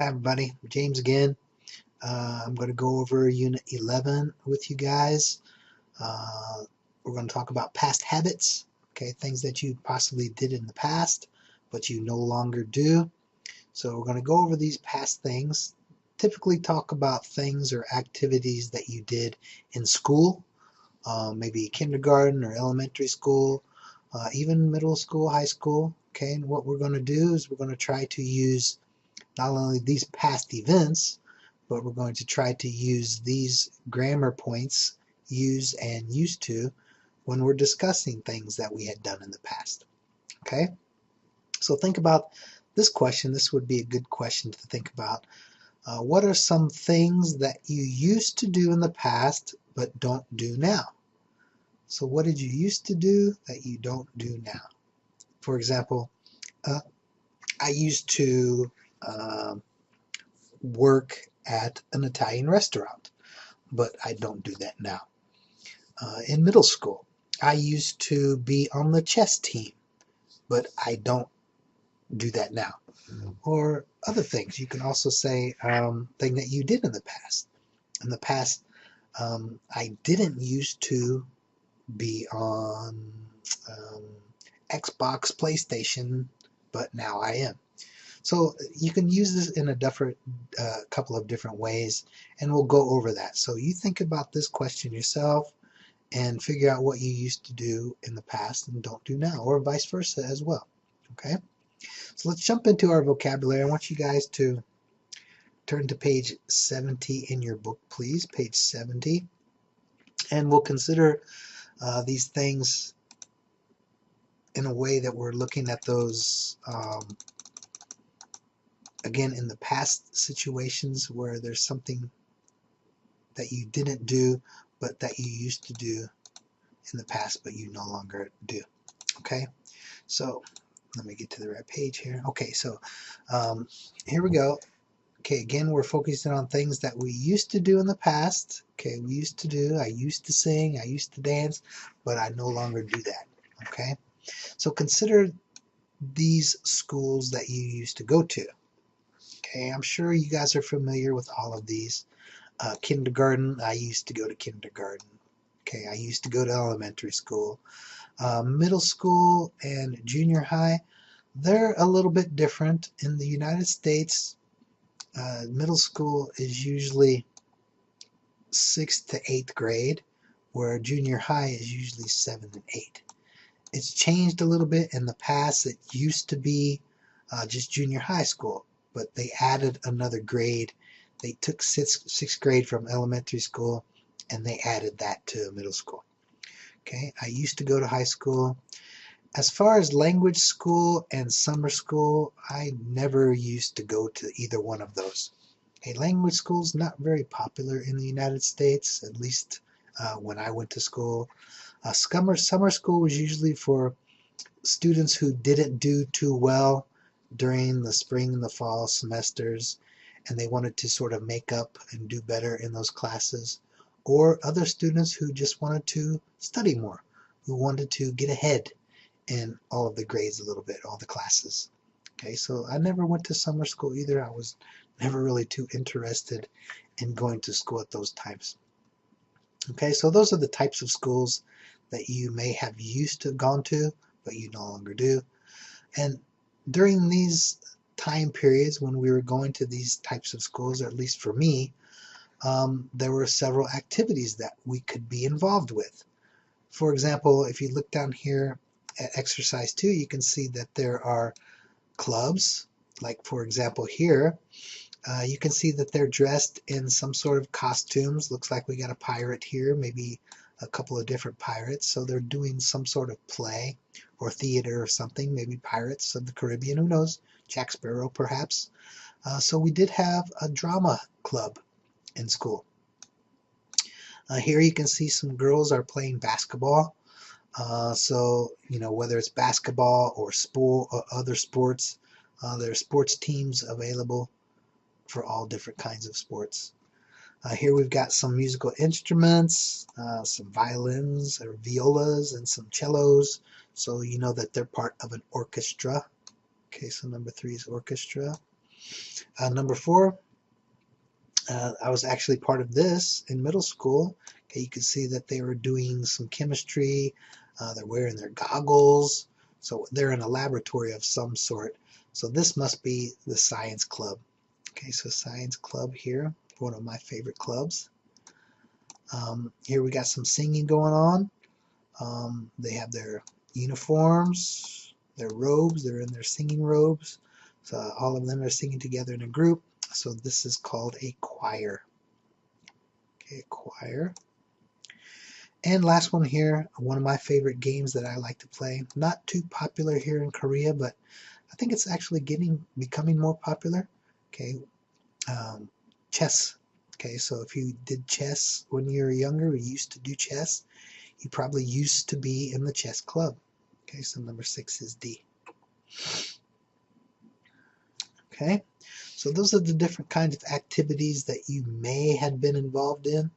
Hi everybody, James again. I'm going to go over Unit 11 with you guys. Uh, we're going to talk about past habits, okay, things that you possibly did in the past, but you no longer do. So we're going to go over these past things, typically talk about things or activities that you did in school, maybe kindergarten or elementary school, even middle school, high school, okay, and what we're going to do is we're going to try to use not only these past events, but we're going to try to use these grammar points, use and used to, when we're discussing things that we had done in the past. Okay? So think about this question. This would be a good question to think about. What are some things that you used to do in the past but don't do now? So what did you used to do that you don't do now? For example, I used to work at an Italian restaurant, but I don't do that now. In middle school, I used to be on the chess team, but I don't do that now. Or other things. You can also say thing that you did in the past. In the past, I didn't used to be on um, Xbox, PlayStation, but now I am. So you can use this in a couple of different ways, and we'll go over that. So you think about this question yourself and figure out what you used to do in the past and don't do now, or vice versa as well. Okay? So let's jump into our vocabulary. I want you guys to turn to page 70 in your book, please, page 70, and we'll consider these things in a way that we're looking at those again in the past situations where there's something that you didn't do but that you used to do in the past but you no longer do. Okay, so let me get to the right page here. Okay, so here we go. Okay, again, we're focusing on things that we used to do in the past. Okay, we used to do, I used to sing, I used to dance, but I no longer do that. Okay, so consider these schools that you used to go to. Okay, I'm sure you guys are familiar with all of these. Kindergarten, I used to go to kindergarten. Okay, I used to go to elementary school. Middle school and junior high, they're a little bit different. In the United States, middle school is usually 6th to 8th grade, where junior high is usually 7th and 8th. It's changed a little bit. In the past, it used to be just junior high school, but they added another grade. They took sixth grade from elementary school and they added that to middle school. Okay, I used to go to high school. As far as language school and summer school, I never used to go to either one of those. Okay, language school is not very popular in the United States, at least when I went to school. Summer school was usually for students who didn't do too well during the spring and the fall semesters, and they wanted to sort of make up and do better in those classes, or other students who just wanted to study more, who wanted to get ahead in all of the grades a little bit, all the classes. Okay, so I never went to summer school either. I was never really too interested in going to school at those times. Okay, so those are the types of schools that you may have used to have gone to, but you no longer do. And during these time periods when we were going to these types of schools, or at least for me, there were several activities that we could be involved with. For example, if you look down here at exercise 2, you can see that there are clubs. Like for example here, you can see that they're dressed in some sort of costumes. Looks like we got a pirate here, maybe a couple of different pirates. So they're doing some sort of play or theater or something, maybe Pirates of the Caribbean, who knows? Jack Sparrow perhaps. So we did have a drama club in school. Here you can see some girls are playing basketball. So, you know, whether it's basketball or sport or other sports, there are sports teams available for all different kinds of sports. Here we've got some musical instruments, some violins or violas and some cellos. So you know that they're part of an orchestra. Okay, so number 3 is orchestra. Number 4, I was actually part of this in middle school. Okay, you can see that they were doing some chemistry. They're wearing their goggles. So they're in a laboratory of some sort. So this must be the science club. Okay, so science club here, one of my favorite clubs. Here we got some singing going on. They have their uniforms, their robes. They're in their singing robes. So all of them are singing together in a group. So this is called a choir. Okay, choir. And last one here, one of my favorite games that I like to play. Not too popular here in Korea, but I think it's actually becoming more popular. Okay, chess. Okay, so if you did chess when you were younger, or used to do chess, you probably used to be in the chess club. Okay, so number 6 is D. Okay, so those are the different kinds of activities that you may have been involved in,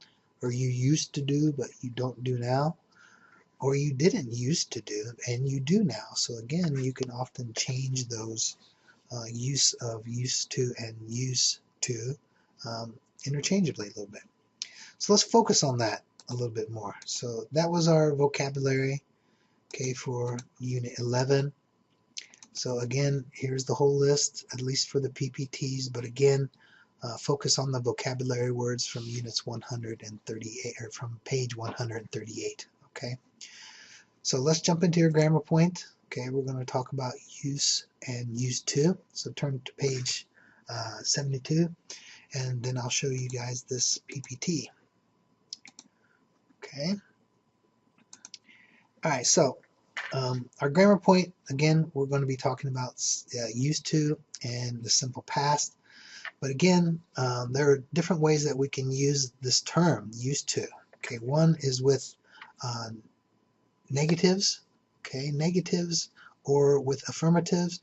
or you used to do but you don't do now, or you didn't used to do and you do now. So again, you can often change those use of used to and used to interchangeably a little bit. So let's focus on that a little bit more. So that was our vocabulary, okay, for Unit 11. So again, here's the whole list, at least for the PPTs, but again, focus on the vocabulary words from Units 138, or from page 138, okay? So let's jump into your grammar point. Okay, we're going to talk about use and used to. So turn to page 72, and then I'll show you guys this PPT. Okay. All right, so our grammar point, again, we're going to be talking about used to and the simple past. But again, there are different ways that we can use this term, used to. Okay, one is with negatives, okay, negatives, or with affirmatives.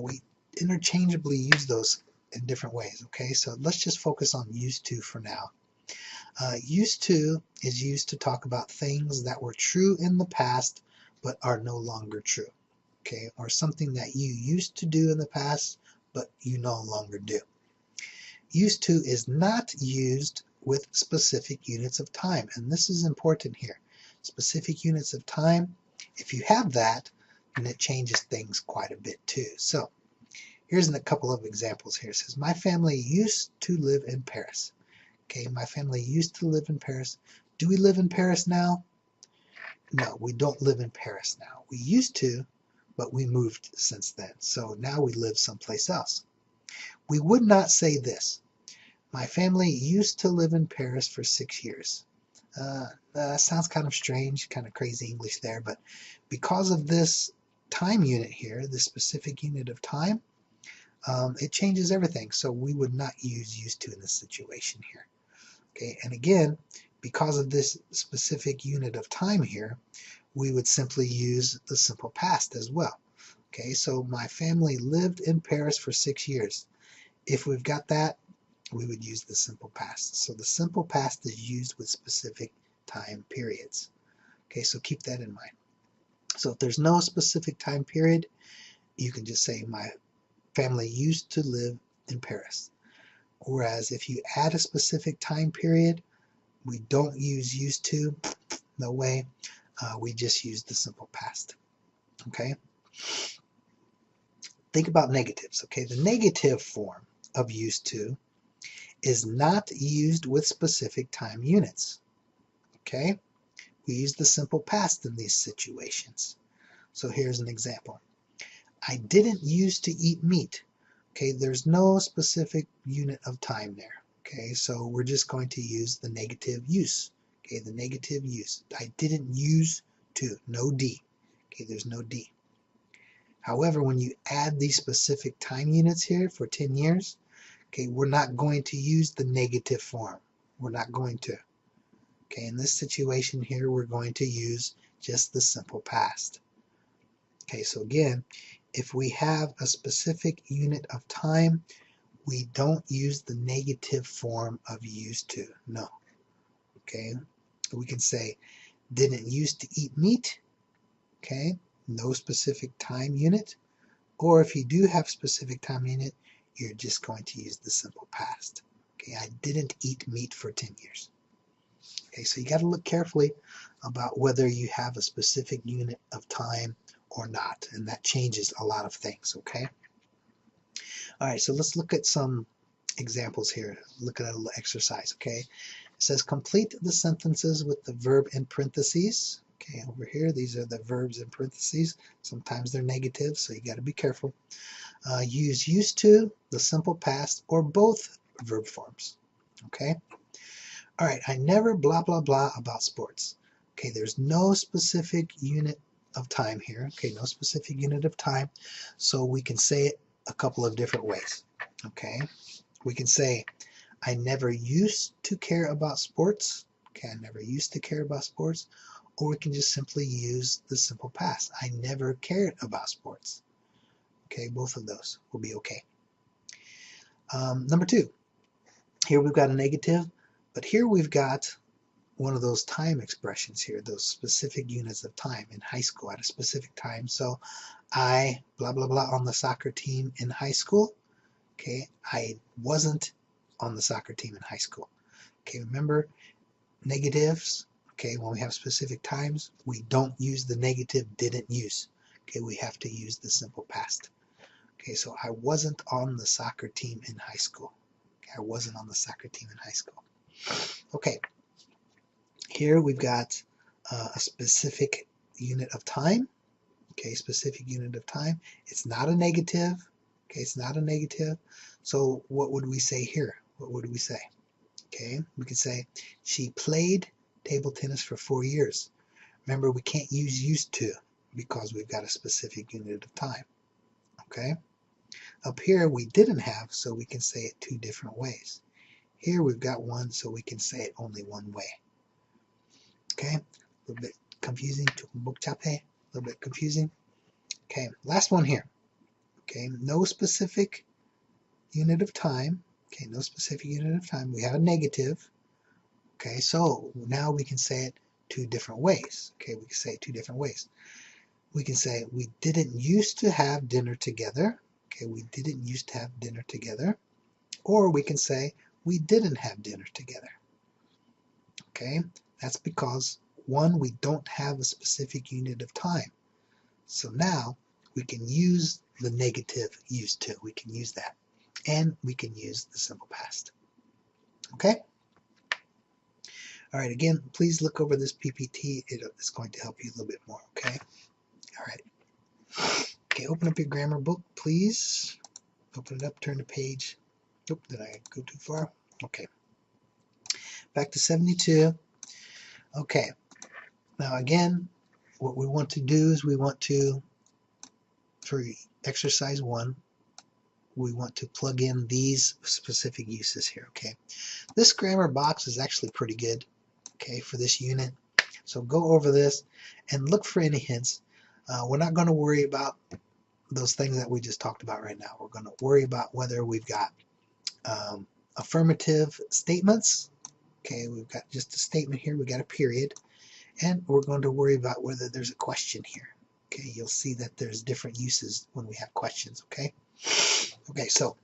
We interchangeably use those in different ways, okay? So let's just focus on used to for now. Used to is used to talk about things that were true in the past but are no longer true, okay? Or something that you used to do in the past but you no longer do. Used to is not used with specific units of time, and this is important here. Specific units of time, if you have that, then it changes things quite a bit too. So here's a couple of examples here. It says, my family used to live in Paris. Okay, my family used to live in Paris. Do we live in Paris now? No, we don't live in Paris now. We used to, but we moved since then. So now we live someplace else. We would not say this. My family used to live in Paris for 6 years. Sounds kind of strange, kind of crazy English there, but because of this time unit here, this specific unit of time, it changes everything. So we would not use used to in this situation here. Okay, and again, because of this specific unit of time here, we would simply use the simple past as well. Okay, so my family lived in Paris for 6 years. If we've got that, we would use the simple past. So the simple past is used with specific time periods. Okay, so keep that in mind. So if there's no specific time period, you can just say my family used to live in Paris. Whereas if you add a specific time period, we don't use used to, no way. We just use the simple past. Okay? Think about negatives. Okay, the negative form of used to is not used with specific time units. Okay? We use the simple past in these situations. So here's an example. I didn't used to eat meat. Okay, there's no specific unit of time there. Okay, so we're just going to use the negative use. Okay, the negative use. I didn't use to, no D. Okay, there's no D. However, when you add these specific time units here for 10 years, okay, we're not going to use the negative form. We're not going to. Okay, in this situation here, we're going to use just the simple past. Okay, so again, if we have a specific unit of time, we don't use the negative form of used to. No. Okay, we can say didn't used to eat meat. Okay, no specific time unit. Or if you do have specific time unit, you're just going to use the simple past. Okay, I didn't eat meat for 10 years. Okay, so you got to look carefully about whether you have a specific unit of time or not, and that changes a lot of things, okay? All right, so let's look at some examples here. Look at a little exercise, okay? It says complete the sentences with the verb in parentheses. Okay, over here, these are the verbs in parentheses. Sometimes they're negative, so you got to be careful. Use used to, the simple past, or both verb forms, okay? All right, I never blah, blah, blah about sports. Okay, there's no specific unit of time here. Okay, no specific unit of time. So we can say it a couple of different ways. Okay, we can say, I never used to care about sports. Okay, I never used to care about sports. Or we can just simply use the simple past. I never cared about sports. Okay, both of those will be okay. Number two, here we've got a negative, but here we've got one of those time expressions here, those specific units of time in high school at a specific time. So I blah blah blah on the soccer team in high school. Okay, I wasn't on the soccer team in high school. Okay, remember negatives. Okay, when we have specific times, we don't use the negative didn't use. Okay, we have to use the simple past. Okay, so I wasn't on the soccer team in high school. Okay, I wasn't on the soccer team in high school. Okay, here we've got a specific unit of time. Okay, specific unit of time. It's not a negative. Okay, it's not a negative. So what would we say here? What would we say? Okay, we could say she played table tennis for 4 years. Remember, we can't use used to because we've got a specific unit of time. Okay, up here we didn't have, so we can say it two different ways. Here we've got one, so we can say it only one way. Okay, a little bit confusing. A little bit confusing. Okay, last one here. Okay, no specific unit of time. Okay, no specific unit of time. We have a negative. Okay, so now we can say it two different ways. Okay, we can say it two different ways. We can say we didn't used to have dinner together. Okay, we didn't used to have dinner together. Or we can say we didn't have dinner together. Okay, that's because one, we don't have a specific unit of time. So now we can use the negative used to. We can use that. And we can use the simple past. Okay? All right, again, please look over this PPT. It's going to help you a little bit more, okay? All right. Okay, open up your grammar book, please. Open it up, turn the page. Oop, did I go too far? Okay. Back to 72. Okay. Now again, what we want to do is we want to, for exercise 1, we want to plug in these specific uses here, okay? This grammar box is actually pretty good, okay, for this unit. So go over this and look for any hints. We're not going to worry about those things that we just talked about right now. We're going to worry about whether we've got affirmative statements. Okay, we've got just a statement here, we've got a period, and we're going to worry about whether there's a question here. Okay, you'll see that there's different uses when we have questions, okay? Okay, so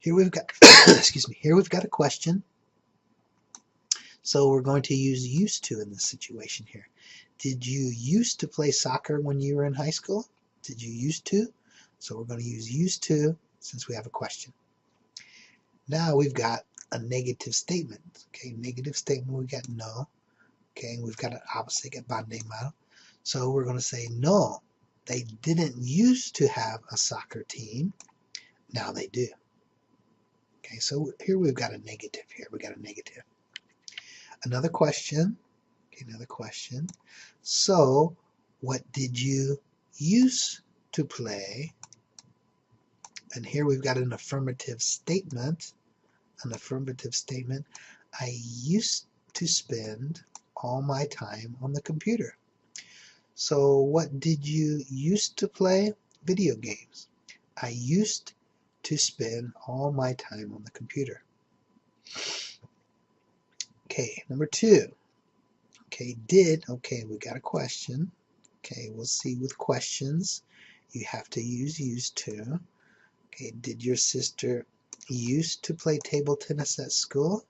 here we've got, excuse me, here we've got a question. So we're going to use used to in this situation here. Did you used to play soccer when you were in high school? Did you used to? So we're going to use used to since we have a question. Now we've got a negative statement. Okay, negative statement, we got no. Okay, and we've got an opposite, get bande model. So we're going to say no, they didn't used to have a soccer team. Now they do. Okay, so here we've got a negative here. We got a negative. Another question. Okay, another question. So what did you used to play? And here we've got an affirmative statement. An affirmative statement. I used to spend all my time on the computer. So what did you used to play? Video games. I used to spend all my time on the computer. Okay, number 2. Okay, did. Okay, we got a question. Okay, we'll see with questions. you have to use used to. Okay, did your sister used to play table tennis at school?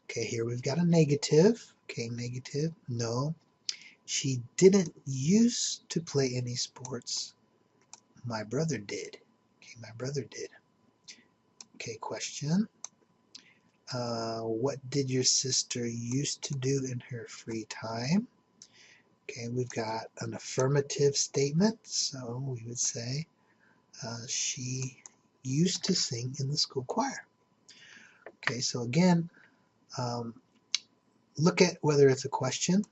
Okay, here we've got a negative. Okay, negative. No, she didn't used to play any sports. My brother did. Okay, my brother did. Okay, question. What did your sister used to do in her free time? Okay, we've got an affirmative statement, so we would say she used to sing in the school choir. Okay, so again, look at whether it's a question.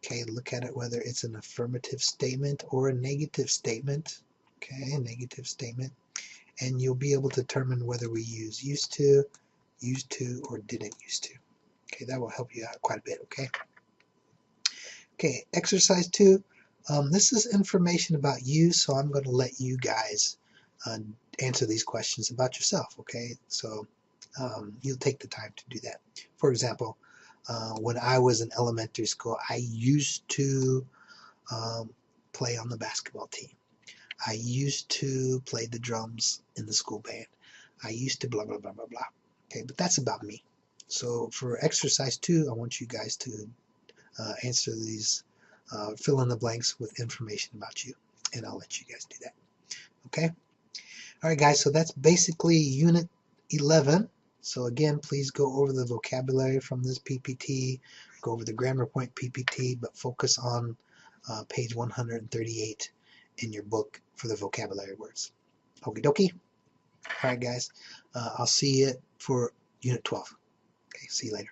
Okay, look at it whether it's an affirmative statement or a negative statement. Okay, a negative statement. And you'll be able to determine whether we use used to, or didn't used to. Okay, that will help you out quite a bit, okay? Okay, exercise 2. This is information about you, so I'm going to let you guys answer these questions about yourself, okay? So you'll take the time to do that. For example, when I was in elementary school, I used to play on the basketball team. I used to play the drums in the school band. I used to blah, blah, blah, blah, blah. Okay, but that's about me. So for exercise 2, I want you guys to answer these, fill in the blanks with information about you, and I'll let you guys do that. Okay? All right, guys, so that's basically Unit 11. So again, please go over the vocabulary from this PPT, go over the grammar point PPT, but focus on page 138 in your book for the vocabulary words. Okie dokie. All right, guys, I'll see you for Unit 12. Okay, see you later.